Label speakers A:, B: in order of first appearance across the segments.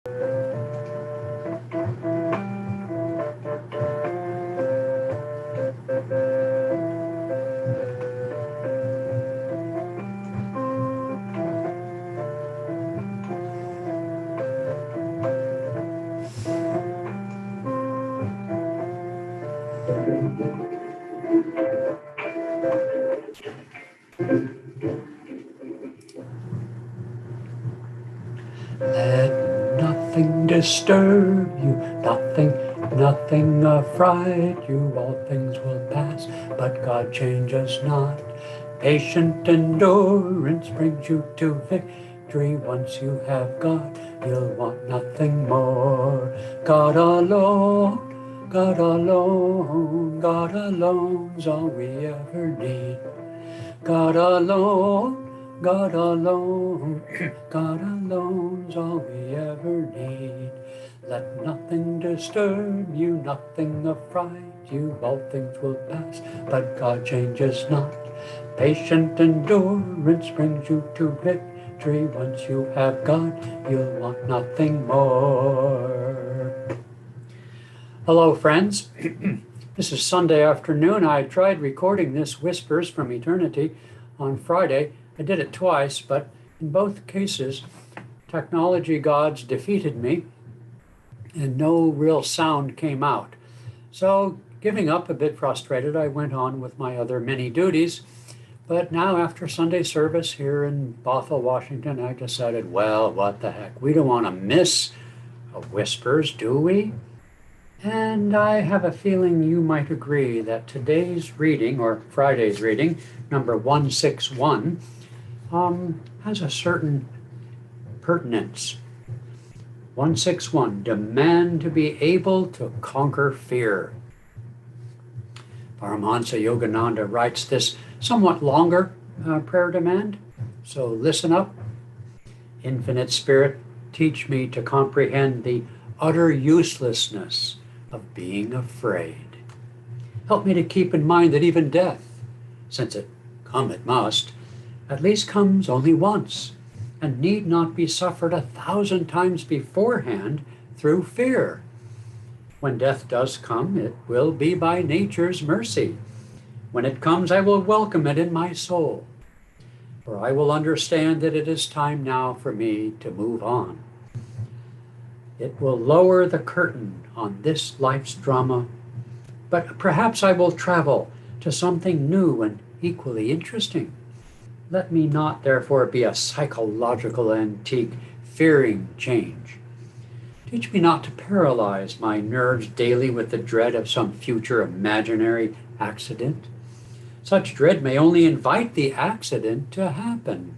A: Let nothing disturb you, nothing affright you. All things will pass, but God changes not. Patient endurance brings you to victory. Once you have God, you'll want nothing more. God alone, God alone, God alone's all we ever need. God alone, God alone, God alone's all we ever need. Let nothing disturb you, nothing affright you. All things will pass, but God changes not. Patient endurance brings you to victory. Once you have God, you'll want nothing more. Hello, friends. This is Sunday afternoon. I tried recording this Whispers from Eternity on Friday. I did it twice, but in both cases, technology gods defeated me and no real sound came out. So, giving up, a bit frustrated, I went on with my other many duties. But now, after Sunday service here in Bothell, Washington, I decided, well, what the heck? We don't want to miss a Whispers, do we? And I have a feeling you might agree that today's reading, or Friday's reading, number 161, has a certain pertinence. 161, demand to be able to conquer fear. Paramahansa Yogananda writes this somewhat longer prayer demand, so listen up. Infinite Spirit, teach me to comprehend the utter uselessness of being afraid. Help me to keep in mind that even death, since it must, at least comes only once, and need not be suffered 1,000 times beforehand through fear. When death does come, it will be by nature's mercy. When it comes, I will welcome it in my soul, for I will understand that it is time now for me to move on. It will lower the curtain on this life's drama, but perhaps I will travel to something new and equally interesting. Let me not, therefore, be a psychological antique fearing change. Teach me not to paralyze my nerves daily with the dread of some future imaginary accident. Such dread may only invite the accident to happen.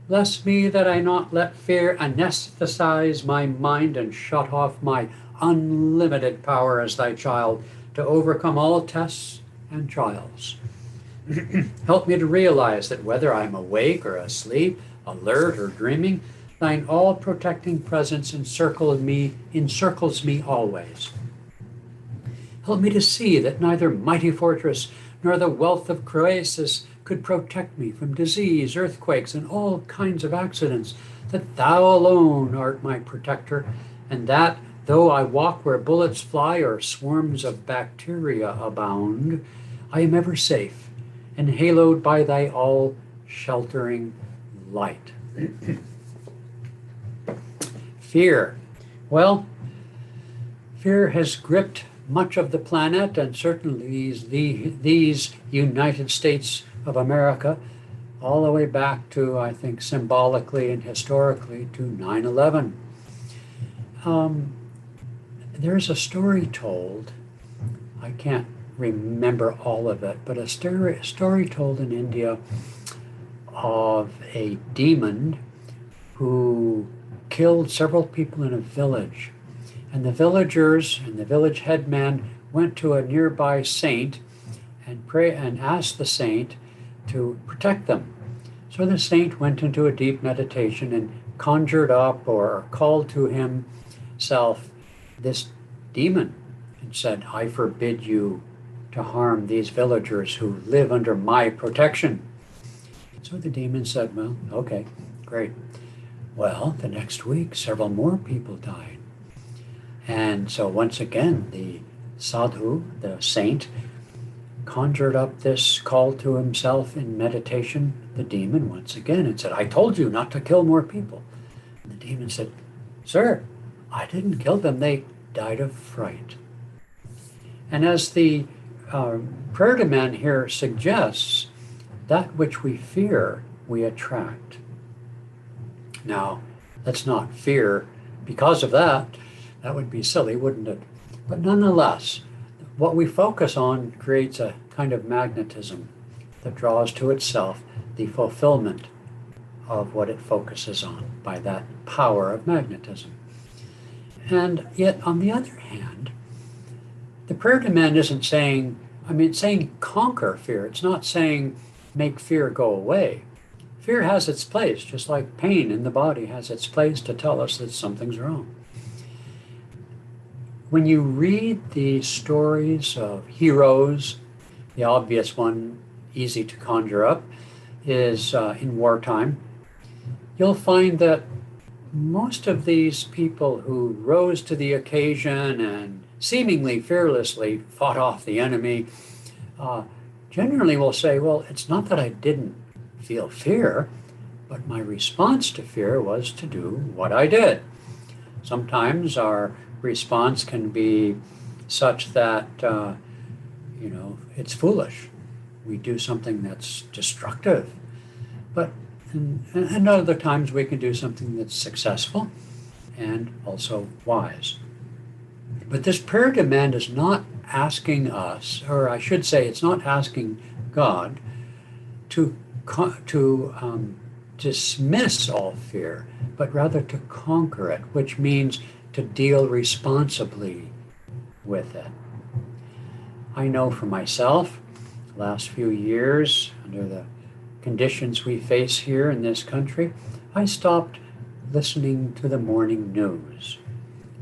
A: Bless me that I not let fear anesthetize my mind and shut off my unlimited power as thy child to overcome all tests and trials. Help me to realize that whether I'm awake or asleep, alert or dreaming, thine all-protecting presence encircles me always. Help me to see that neither mighty fortress nor the wealth of Croesus could protect me from disease, earthquakes, and all kinds of accidents, that thou alone art my protector, and that, though I walk where bullets fly or swarms of bacteria abound, I am ever safe and haloed by thy all-sheltering light. Fear. Well, fear has gripped much of the planet, and certainly these United States of America, all the way back to, I think, symbolically and historically to 9/11. There's a story told, I can't remember all of it, but a story told in India of a demon who killed several people in a village. And the villagers and the village headman went to a nearby saint and asked the saint to protect them. So the saint went into a deep meditation and conjured up or called to himself this demon and said, I forbid you to harm these villagers who live under my protection. So the demon said, well, okay, great. Well, the next week, several more people died. And so once again, the sadhu, the saint, conjured up this call to himself in meditation, the demon once again, and said, I told you not to kill more people. And the demon said, Sir, I didn't kill them. They died of fright. And as the prayer demand here suggests, that which we fear, we attract. Now, let's not fear because of that. That would be silly, wouldn't it? But nonetheless, what we focus on creates a kind of magnetism that draws to itself the fulfillment of what it focuses on by that power of magnetism. And yet, on the other hand, the prayer demand isn't saying, it's saying conquer fear. It's not saying make fear go away. Fear has its place, just like pain in the body has its place to tell us that something's wrong. When you read the stories of heroes, the obvious one, easy to conjure up, is in wartime, you'll find that most of these people who rose to the occasion and seemingly fearlessly fought off the enemy generally will say, well, it's not that I didn't feel fear, but my response to fear was to do what I did. Sometimes our response can be such that, it's foolish. We do something that's destructive. But and other times we can do something that's successful and also wise. But this prayer demand is not asking us, or I should say, it's not asking God to dismiss all fear, but rather to conquer it, which means to deal responsibly with it. I know for myself, the last few years, under the conditions we face here in this country, I stopped listening to the morning news.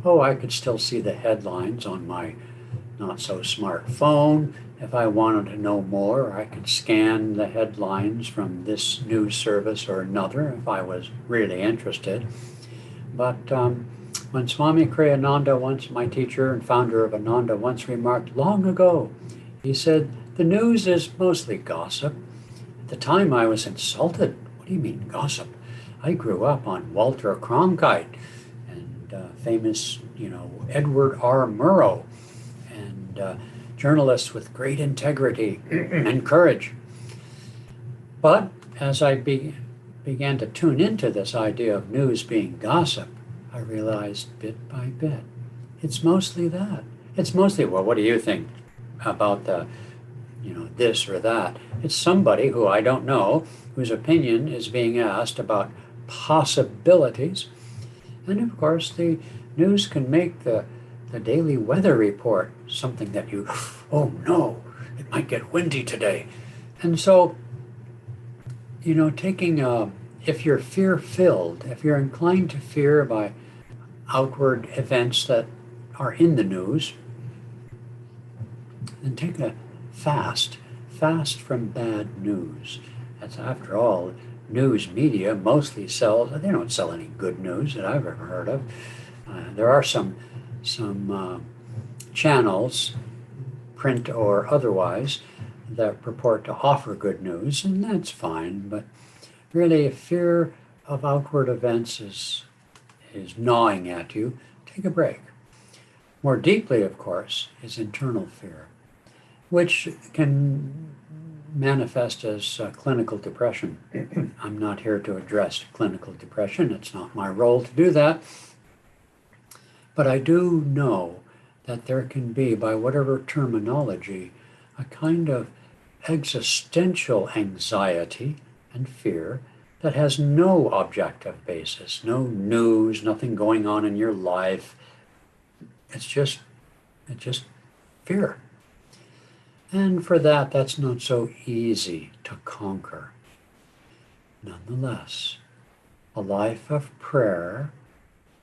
A: Oh, I could still see the headlines on my not-so-smart phone. If I wanted to know more, I could scan the headlines from this news service or another if I was really interested. But when Swami Kriyananda, once my teacher and founder of Ananda, once remarked long ago, he said, the news is mostly gossip. At the time I was insulted. What do you mean gossip? I grew up on Walter Cronkite and famous, Edward R. Murrow, and journalists with great integrity and courage. But as I began to tune into this idea of news being gossip, I realized bit by bit, it's mostly that. It's mostly, well, what do you think about the, this or that? It's somebody who I don't know, whose opinion is being asked about possibilities. And of course, the news can make the daily weather report something that you, oh no, it might get windy today. And so, taking, if you're fear-filled, if you're inclined to fear by outward events that are in the news, then take a fast from bad news. That's, after all, news media mostly they don't sell any good news that I've ever heard of. There are some channels, print or otherwise, that purport to offer good news, and that's fine, but really if fear of outward events is gnawing at you, take a break. More deeply, of course, is internal fear, which can manifest as clinical depression. I'm not here to address clinical depression. It's not my role to do that. But I do know that there can be, by whatever terminology, a kind of existential anxiety and fear that has no objective basis, no news, nothing going on in your life. It's just fear. And for that, that's not so easy to conquer. Nonetheless, a life of prayer,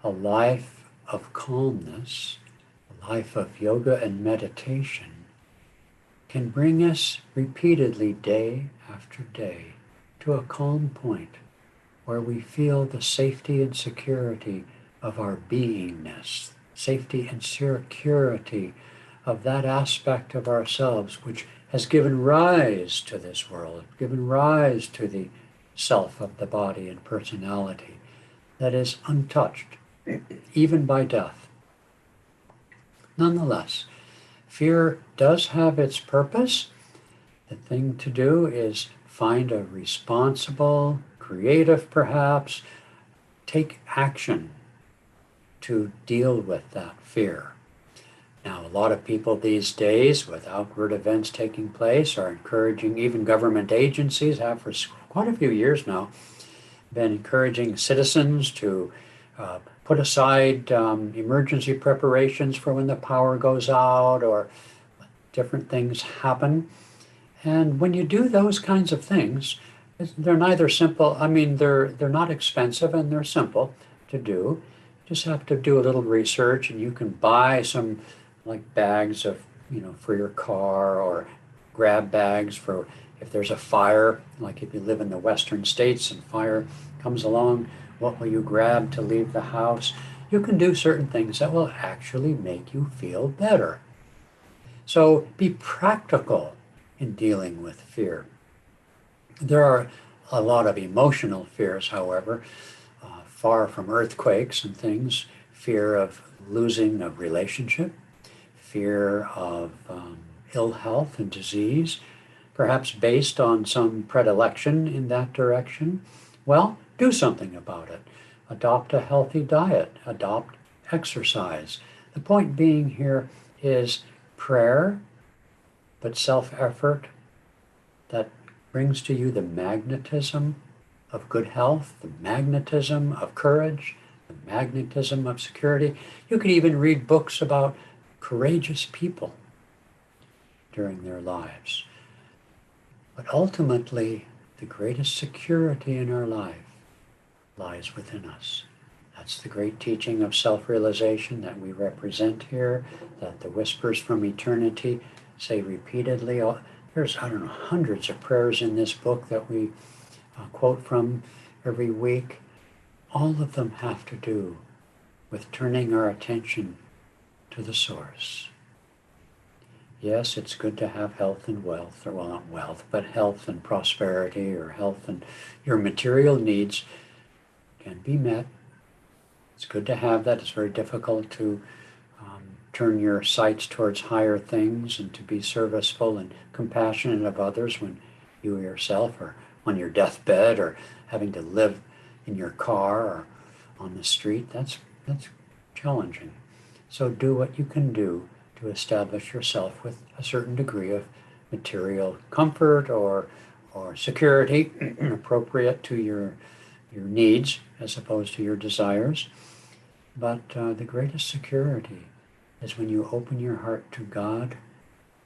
A: a life of calmness, a life of yoga and meditation can bring us repeatedly, day after day, to a calm point where we feel the safety and security of our beingness, safety and security of that aspect of ourselves which has given rise to this world, given rise to the self of the body and personality that is untouched, even by death. Nonetheless, fear does have its purpose. The thing to do is find a responsible, creative perhaps, take action to deal with that fear. Now, a lot of people these days, with outward events taking place, are encouraging, even government agencies have for quite a few years now, been encouraging citizens to put aside emergency preparations for when the power goes out or different things happen. And when you do those kinds of things, they're neither simple, they're not expensive and they're simple to do. You just have to do a little research and you can buy some like bags of, for your car, or grab bags for if there's a fire, like if you live in the western states and fire comes along, what will you grab to leave the house? You can do certain things that will actually make you feel better. So be practical in dealing with fear. There are a lot of emotional fears, however, far from earthquakes and things, fear of losing a relationship, fear of ill health and disease, perhaps based on some predilection in that direction. Well, do something about it. Adopt a healthy diet, adopt exercise. The point being here is prayer, but self-effort that brings to you the magnetism of good health, the magnetism of courage, the magnetism of security. You could even read books about courageous people during their lives. But ultimately, the greatest security in our life lies within us. That's the great teaching of self-realization that we represent here, that the Whispers from Eternity say repeatedly. There's, hundreds of prayers in this book that we quote from every week. All of them have to do with turning our attention to the source. Yes, it's good to have health and wealth, or well, not wealth, but health and prosperity, or health and your material needs can be met. It's good to have that. It's very difficult to turn your sights towards higher things and to be serviceful and compassionate of others when you yourself are on your deathbed or having to live in your car or on the street. That's challenging. So do what you can do to establish yourself with a certain degree of material comfort or security appropriate to your needs as opposed to your desires. But the greatest security is when you open your heart to God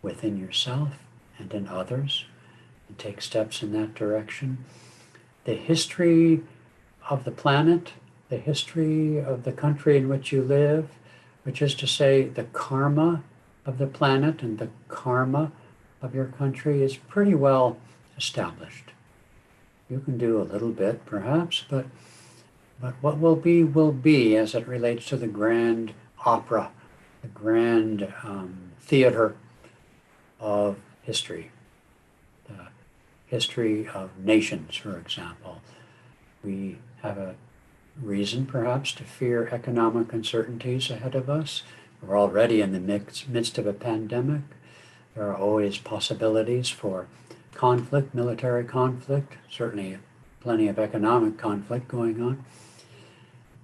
A: within yourself and in others and take steps in that direction. The history of the planet, the history of the country in which you live, which is to say the karma of the planet and the karma of your country, is pretty well established. You can do a little bit perhaps, but what will be as it relates to the grand opera, the grand theater of history, the history of nations, for example. We have a reason perhaps to fear economic uncertainties ahead of us. We're already in the midst of a pandemic. There are always possibilities for conflict, military conflict, certainly plenty of economic conflict going on.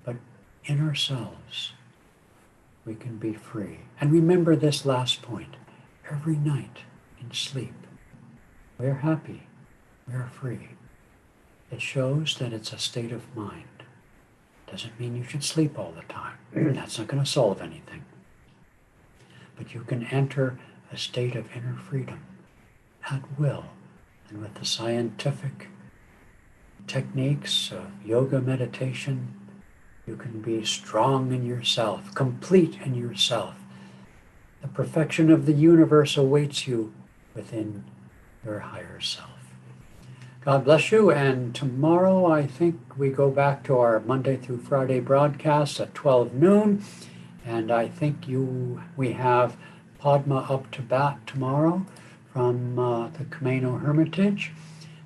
A: But in ourselves, we can be free. And remember this last point. Every night in sleep, we're happy, we're free. It shows that it's a state of mind. Doesn't mean you should sleep all the time. That's not going to solve anything. But you can enter a state of inner freedom at will. And with the scientific techniques of yoga meditation, you can be strong in yourself, complete in yourself. The perfection of the universe awaits you within your higher self. God bless you. And tomorrow, I think we go back to our Monday through Friday broadcasts at 12 noon. And I think we have Padma up to bat tomorrow from the Camino Hermitage.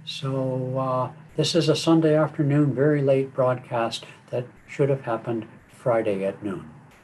A: So this is a Sunday afternoon, very late broadcast that should have happened Friday at noon.